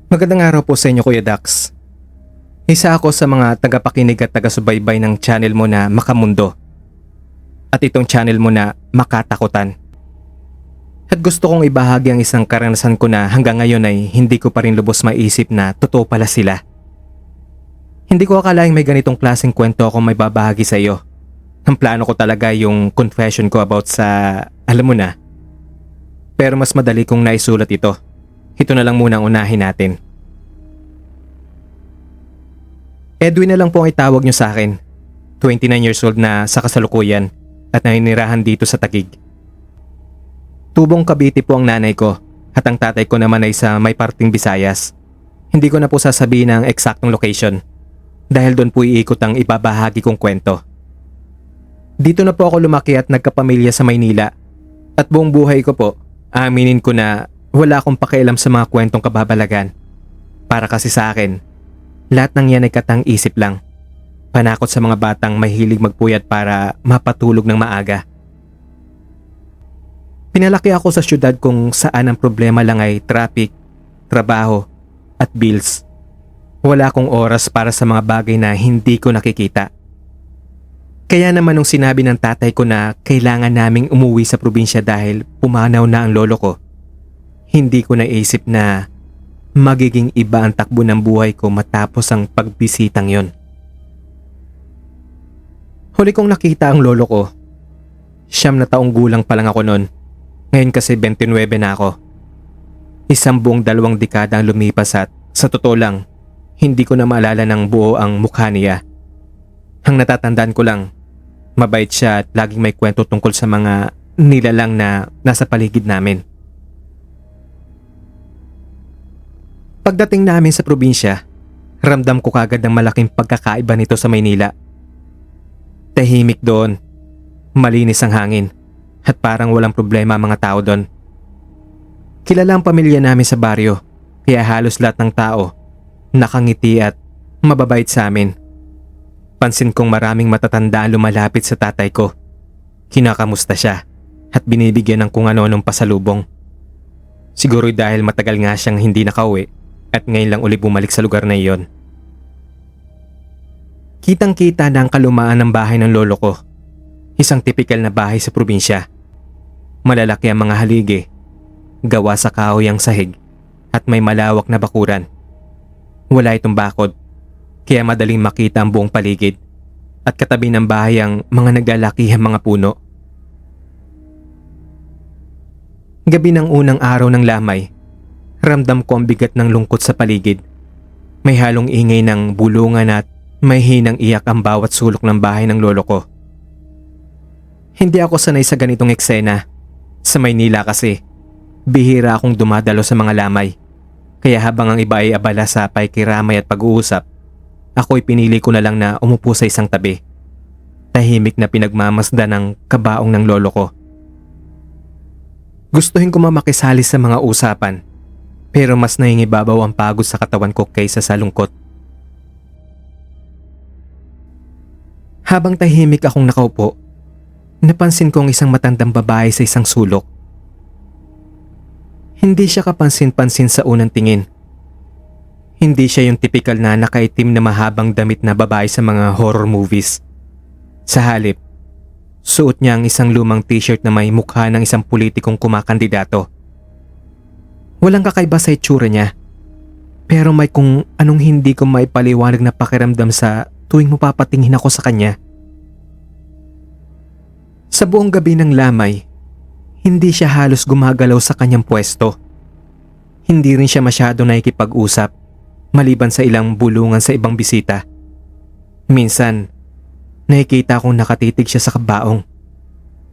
Magandang araw po sa inyo, Kuya Dax. Isa ako sa mga tagapakinig at taga-subaybay ng channel mo na Makamundo. At itong channel mo na Makatakutan. At gusto kong ibahagi ang isang karanasan ko na hanggang ngayon ay hindi ko pa rin lubos maisip na totoo pala sila. Hindi ko akalaing may ganitong klaseng kwento ako may babahagi sa iyo. Ang plano ko talaga yung confession ko about sa, alam mo na. Pero mas madali kong naisulat ito. Ito na lang muna ang unahin natin. Edwin na lang po ang itawag niyo sa akin. 29 years old na sa kasalukuyan at naninirahan dito sa Taguig. Tubong Cavite po ang nanay ko at ang tatay ko naman ay sa may parting Visayas. Hindi ko na po sasabihin ang eksaktong location dahil doon po iikot ang ibabahagi kong kwento. Dito na po ako lumaki at nagkapamilya sa Maynila at buong buhay ko po, aminin ko na wala akong pakialam sa mga kwentong kababalagan. Para kasi sa akin, lahat ng yan ay katang isip lang. Panakot sa mga batang mahilig magpuyat para mapatulog ng maaga. Pinalaki ako sa syudad kung saan ang problema lang ay traffic, trabaho, at bills. Wala akong oras para sa mga bagay na hindi ko nakikita. Kaya naman nung sinabi ng tatay ko na kailangan naming umuwi sa probinsya dahil pumanaw na ang lolo ko, hindi ko naisip na magiging iba ang takbo ng buhay ko matapos ang pagbisitang yon. Huli kong nakita ang lolo ko. 9 na taong gulang pa lang ako noon. Ngayon kasi 29 na ako. Isang buong 2 dekada ang lumipas at sa totoo lang, hindi ko na maalala ng buo ang mukha niya. Ang natatandaan ko lang, mabait siya at laging may kwento tungkol sa mga nilalang na nasa paligid namin. Pagdating namin sa probinsya, ramdam ko kagad ang malaking pagkakaiba nito sa Maynila. Tahimik doon, malinis ang hangin, at parang walang problema ang mga tao doon. Kilala ang pamilya namin sa baryo, kaya halos lahat ng tao nakangiti at mababait sa amin. Pansin kong maraming matatanda ang lumalapit sa tatay ko. Kinakamusta siya at binibigyan ng kung ano-anong pasalubong. Siguro dahil matagal nga siyang hindi nakauwi at ngayon lang uli bumalik sa lugar na iyon. Kitang-kita na ang kalumaan ng bahay ng lolo ko. Isang tipikal na bahay sa probinsya. Malalaki ang mga haligi, gawa sa kahoy ang sahig at may malawak na bakuran. Wala itong bakod, kaya madaling makita ang buong paligid at katabi ng bahay ang mga naglalakihang mga puno. Gabi ng unang araw ng lamay, ramdam ko ang bigat ng lungkot sa paligid. May halong ingay ng bulungan at may hinang iyak ang bawat sulok ng bahay ng lolo ko. Hindi ako sanay sa ganitong eksena. Sa Maynila kasi, bihira akong dumadalo sa mga lamay. Kaya habang ang iba ay abala sa pakikiramay at pag-uusap, ako'y pinili ko na lang na umupo sa isang tabi. Tahimik na pinagmamasdan ng kabaong ng lolo ko. Gustuhin ko makisali sa mga usapan, pero mas nangingibabaw ang pagod sa katawan ko kaysa sa lungkot. Habang tahimik akong nakaupo, napansin ko ang isang matandang babae sa isang sulok. Hindi siya kapansin-pansin sa unang tingin. Hindi siya yung tipikal na nakaitim na mahabang damit na babae sa mga horror movies. Sa halip, suot niya ang isang lumang t-shirt na may mukha ng isang politikong kumakandidato. Walang kakaiba sa itsura niya, pero may kung anong hindi ko maipaliwanag na pakiramdam sa tuwing mapapatingin ako sa kanya. Sa buong gabi ng lamay, hindi siya halos gumagalaw sa kanyang pwesto. Hindi rin siya masyado nakikipag-usap, maliban sa ilang bulungan sa ibang bisita. Minsan, nakikita kong nakatitig siya sa kabaong.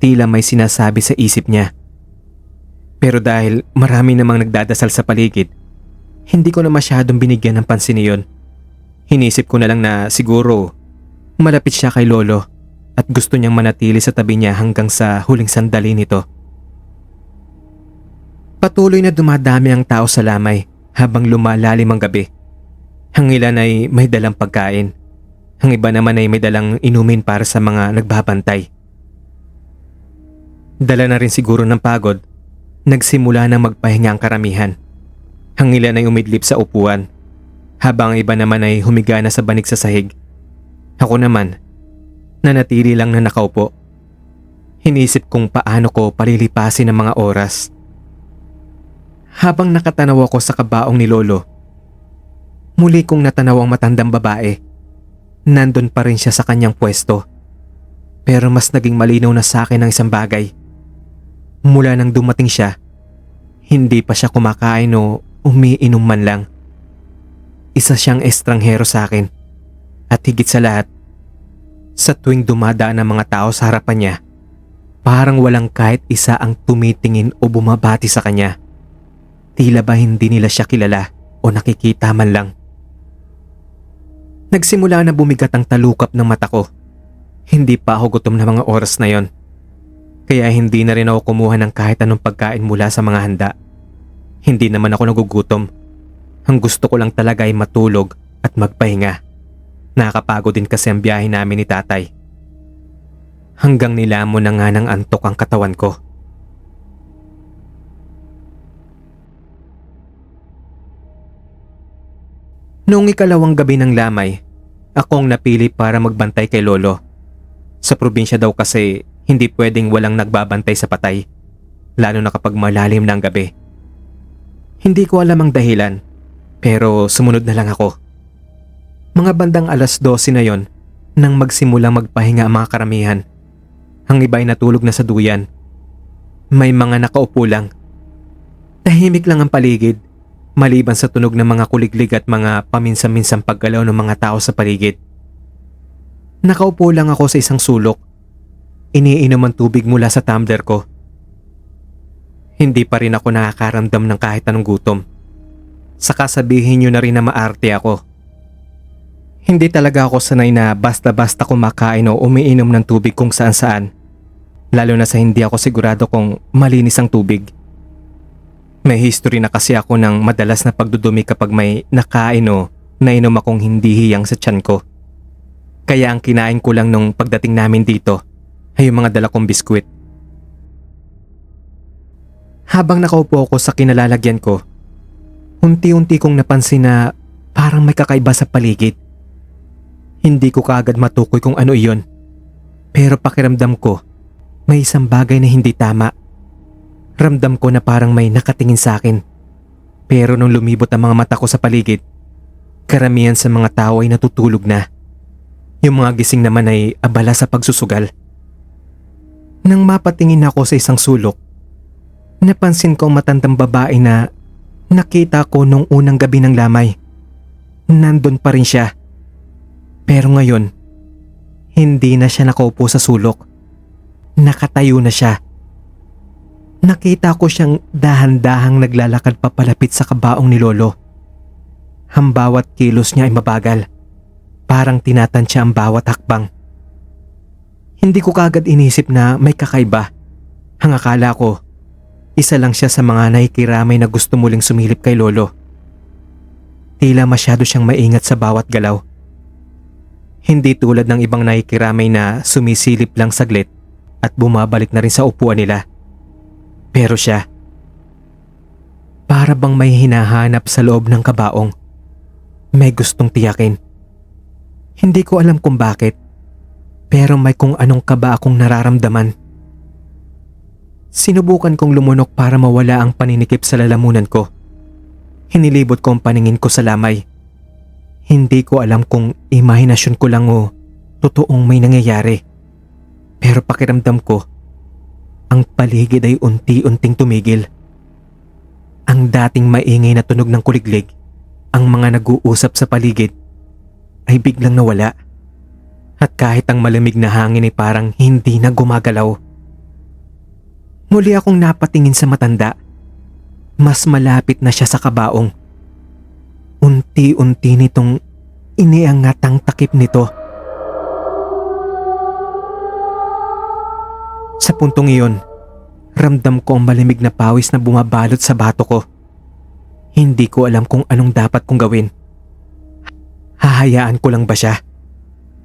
Tila may sinasabi sa isip niya. Pero dahil marami namang nagdadasal sa paligid, hindi ko na masyadong binigyan ng pansin iyon. Hinisip ko na lang na siguro malapit siya kay lolo at gusto niyang manatili sa tabi niya hanggang sa huling sandali nito. Patuloy na dumadami ang tao sa lamay habang lumalalim ang gabi. Ang ilan ay may dalang pagkain. Ang iba naman ay may dalang inumin para sa mga nagbabantay. Dala na rin siguro ng pagod, nagsimula na magpahinga ang karamihan. Ang ilan ay umidlip sa upuan, habang ang iba naman ay humiga na sa banig sa sahig. Ako naman, nanatili lang na nakaupo. Inisip kung paano ko palilipasin ang mga oras. Habang nakatanaw ako sa kabaong ni Lolo, muli kong natanaw ang matandang babae. Nandun pa rin siya sa kanyang pwesto. Pero mas naging malinaw na sa akin ang isang bagay. Mula nang dumating siya, hindi pa siya kumakain o umiinom man lang. Isa siyang estranghero sa akin. At higit sa lahat, sa tuwing dumadaan ang mga tao sa harapan niya, parang walang kahit isa ang tumitingin o bumabati sa kanya. Tila ba hindi nila siya kilala o nakikita man lang. Nagsimula na bumigat ang talukap ng mata ko. Hindi pa ako gutom na mga oras na yon. Kaya hindi na rin ako kumuha ng kahit anong pagkain mula sa mga handa. Hindi naman ako nagugutom. Ang gusto ko lang talaga ay matulog at magpahinga. Nakakapagod din kasi ang biyahe namin ni tatay. Hanggang nilamon na nga ng antok ang katawan ko. Noong ikalawang gabi ng lamay, akong napili para magbantay kay Lolo. Sa probinsya daw kasi hindi pwedeng walang nagbabantay sa patay, lalo na kapag malalim na ang gabi. Hindi ko alam ang dahilan, pero sumunod na lang ako. Mga bandang 12:00 na yon nang magsimulang magpahinga ang mga karamihan. Ang iba ay natulog na sa duyan. May mga nakaupo lang. Tahimik lang ang paligid, maliban sa tunog ng mga kuliglig at mga paminsan-minsang paggalaw ng mga tao sa paligid. Nakaupo lang ako sa isang sulok. Iniinom ang tubig mula sa tumbler ko. Hindi pa rin ako nakakaramdam ng kahit anong gutom. Saka sabihin nyo na rin na maarte ako. Hindi talaga ako sanay na basta-basta kumakain o umiinom ng tubig kung saan-saan. Lalo na sa hindi ako sigurado kung malinis ang tubig. May history na kasi ako ng madalas na pagdudumi kapag may nakain o nainom akong hindi hiyang sa tiyan ko. Kaya ang kinain ko lang nung pagdating namin dito ay yung mga dala kong biskwit. Habang nakaupo ako sa kinalalagyan ko, unti-unti kong napansin na parang may kakaiba sa paligid. Hindi ko kaagad matukoy kung ano iyon, pero pakiramdam ko may isang bagay na hindi tama. Ramdam ko na parang may nakatingin sa akin. Pero nung lumibot ang mga mata ko sa paligid, karamihan sa mga tao ay natutulog na. Yung mga gising naman ay abala sa pagsusugal. Nang mapatingin ako sa isang sulok, napansin ko ang matandang babae na nakita ko nung unang gabi ng lamay. Nandun pa rin siya. Pero ngayon, hindi na siya nakaupo sa sulok. Nakatayo na siya. Nakita ko siyang dahan-dahang naglalakad papalapit sa kabaong ni Lolo. Ang bawat kilos niya ay mabagal. Parang tinatansya ang bawat hakbang. Hindi ko kagad inisip na may kakaiba. Ang akala ko, isa lang siya sa mga nakikiramay na gusto muling sumilip kay Lolo. Tila masyado siyang maingat sa bawat galaw. Hindi tulad ng ibang nakikiramay na sumisilip lang saglit at bumabalik na rin sa upuan nila. Pero siya, para bang may hinahanap sa loob ng kabaong. May gustong tiyakin. Hindi ko alam kung bakit, pero may kung anong kaba akong nararamdaman. Sinubukan kong lumunok para mawala ang paninikip sa lalamunan ko. Hinilibot ko ang paningin ko sa lamay. Hindi ko alam kung imahinasyon ko lang o totoong may nangyayari. Pero pakiramdam ko, ang paligid ay unti-unting tumigil. Ang dating maingay na tunog ng kuliglig, ang mga nag-uusap sa paligid, ay biglang nawala. At kahit ang malamig na hangin ay parang hindi na gumagalaw. Muli akong napatingin sa matanda. Mas malapit na siya sa kabaong. Unti-unti nitong iniangat ang takip nito. Sa puntong iyon, ramdam ko ang malamig na pawis na bumabalot sa bato ko. Hindi ko alam kung anong dapat kong gawin. Hahayaan ko lang ba siya?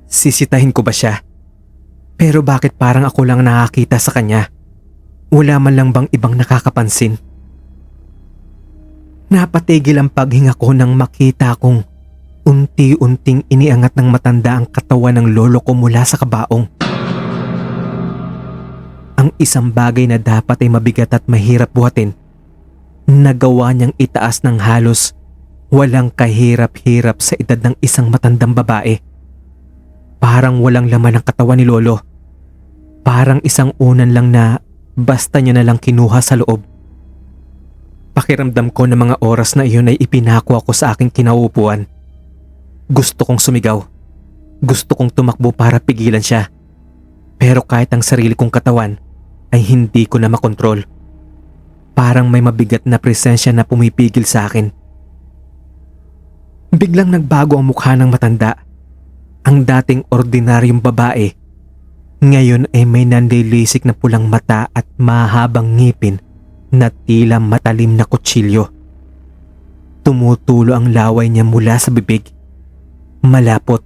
Sisitahin ko ba siya? Pero bakit parang ako lang nakakita sa kanya? Wala man lang bang ibang nakakapansin? Napatigil ang paghinga ko nang makita kong unti-unting iniangat ng matanda ang katawan ng lolo ko mula sa kabaong. Ang isang bagay na dapat ay mabigat at mahirap buhatin, nagawa niyang itaas ng halos walang kahirap-hirap sa edad ng isang matandang babae. Parang walang laman ang katawan ni lolo. Parang isang unan lang na basta niya na lang kinuha sa loob. Pakiramdam ko na mga oras na iyon ay ipinako ako sa aking kinauupuan. Gusto kong sumigaw. Gusto kong tumakbo para pigilan siya. Pero kahit ang sarili kong katawan ay hindi ko na makontrol. Parang may mabigat na presensya na pumipigil sa akin. Biglang nagbago ang mukha ng matanda. Ang dating ordinaryong babae, ngayon ay may nanlilisik na pulang mata at mahabang ngipin na tila matalim na kutsilyo. Tumutulo ang laway niya mula sa bibig. Malapot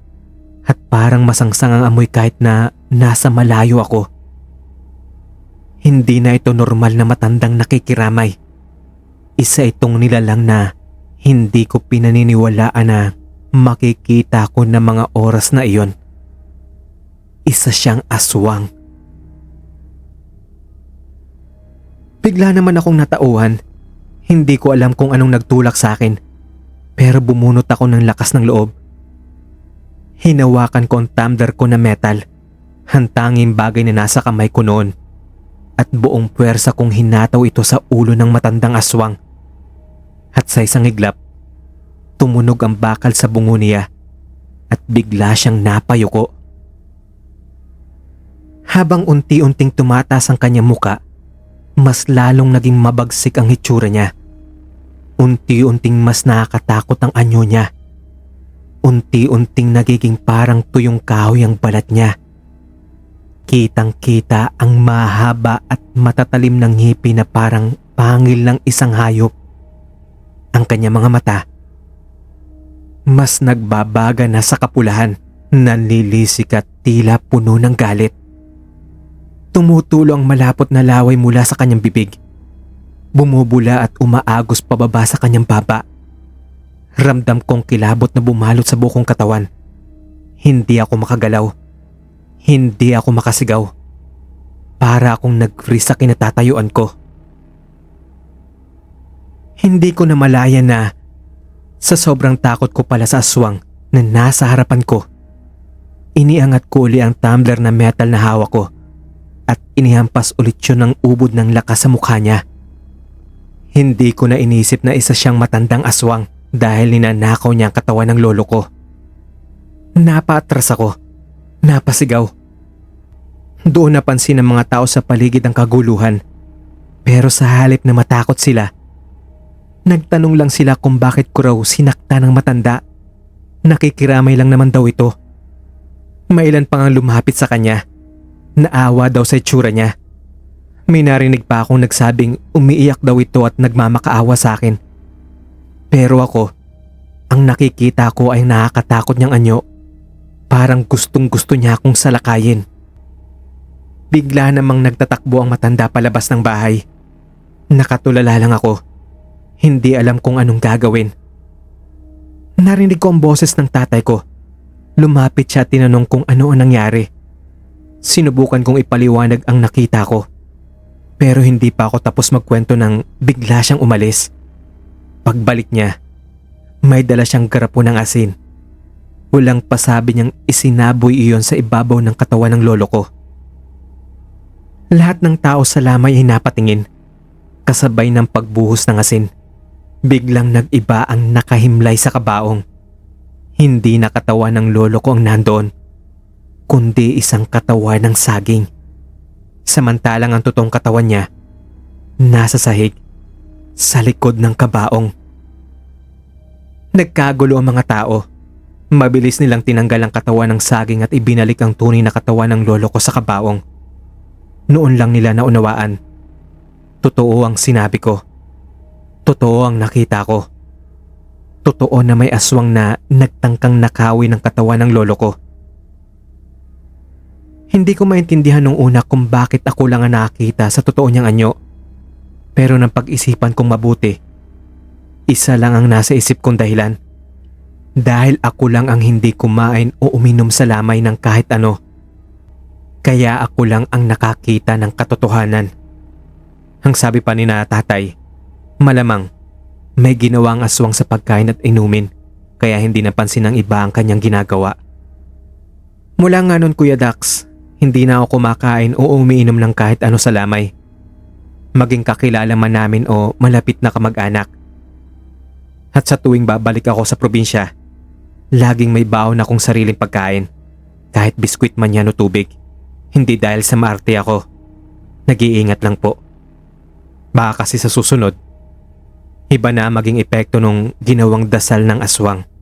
at parang masangsang ang amoy kahit na nasa malayo ako. Hindi na ito normal na matandang nakikiramay. Isa itong nilalang na hindi ko pinaniniwalaan na makikita ko na mga oras na iyon. Isa siyang aswang. Bigla naman akong natauhan. Hindi ko alam kung anong nagtulak sa akin, pero bumunot ako ng lakas ng loob. Hinawakan ko ang tumbler ko na metal, hantanging bagay na nasa kamay ko noon, at buong puwersa kong hinataw ito sa ulo ng matandang aswang. At sa isang iglap, tumunog ang bakal sa bungo niya at bigla siyang napayuko. Habang unti-unting tumataas ang kanyang muka, mas lalong naging mabagsik ang hitsura niya. Unti-unting mas nakakatakot ang anyo niya. Unti-unting nagiging parang tuyong kahoy ang balat niya. Kitang-kita ang mahaba at matatalim ng ngipin na parang pangil ng isang hayop. Ang kanyang mga mata, mas nagbabaga na sa kapulahan, nanlilisik at tila puno ng galit. Tumutulo ang malapot na laway mula sa kanyang bibig. Bumubula at umaagos pababa sa kanyang baba. Ramdam kong kilabot na bumalot sa bukong katawan. Hindi ako makagalaw. Hindi ako makasigaw. Para akong nag-freeze sa kinatatayuan ko. Hindi ko na malaya na sa sobrang takot ko pala sa aswang na nasa harapan ko, iniangat ko uli ang tumbler na metal na hawak ko at inihampas ulit yun ng ubod ng lakas sa mukha niya. Hindi ko na inisip na isa siyang matandang aswang dahil ninanakaw niya ang katawan ng lolo ko. Napaatras ako. Napasigaw. Doon napansin ng mga tao sa paligid ang kaguluhan. Pero sa halip na matakot sila, nagtanong lang sila kung bakit ko raw sinakta ng matanda. Nakikiramay lang naman daw ito. Mailan pa nga lumapit sa kanya. Naawa daw sa itsura niya. May narinig pa akong nagsabing umiiyak daw ito at nagmamakaawa sa akin. Pero ako, ang nakikita ko ay nakakatakot niyang anyo. Parang gustong gusto niya akong salakayin. Bigla namang nagtatakbo ang matanda palabas ng bahay. Nakatulala lang ako. Hindi alam kung anong gagawin. Narinig ko ang boses ng tatay ko. Lumapit siya at tinanong kung ano ang nangyari. Sinubukan kong ipaliwanag ang nakita ko. Pero hindi pa ako tapos magkwento nang bigla siyang umalis. Pagbalik niya, may dala siyang garapon ng asin. Walang pasabi niyang isinaboy iyon sa ibabaw ng katawan ng lolo ko. Lahat ng tao sa lamay ay napatingin, kasabay ng pagbuhos ng asin. Biglang nag-iba ang nakahimlay sa kabaong. Hindi na katawan ng lolo ko ang nandoon, kundi isang katawan ng saging. Samantalang ang totoong katawan niya, nasa sahig, sa likod ng kabaong. Nagkagulo ang mga tao. Mabilis nilang tinanggal ang katawan ng saging at ibinalik ang tunay na katawan ng lolo ko sa kabaong. Noon lang nila naunawaan. Totoo ang sinabi ko. Totoo ang nakita ko. Totoo na may aswang na nagtangkang nakawi ng katawan ng lolo ko. Hindi ko maintindihan nung una kung bakit ako lang ang nakakita sa totoo niyang anyo. Pero nang pag-isipan kong mabuti, Isa lang ang nasa isip kong dahilan. Dahil ako lang ang hindi kumain o uminom sa lamay ng kahit ano. Kaya ako lang ang nakakita ng katotohanan. Ang sabi pa ni na tatay, malamang may ginawang aswang sa pagkain at inumin kaya hindi napansin ng iba ang kanyang ginagawa. Mula nga nun Kuya Dax, hindi na ako kumakain o umiinom ng kahit ano sa lamay. Maging kakilala man namin o malapit na kamag-anak. At sa tuwing babalik ako sa probinsya, laging may baon akong sariling pagkain. Kahit biskwit man yan o tubig. Hindi dahil sa maarte ako. Nag-iingat lang po. Baka kasi sa susunod, iba na maging epekto nung ginawang dasal ng aswang.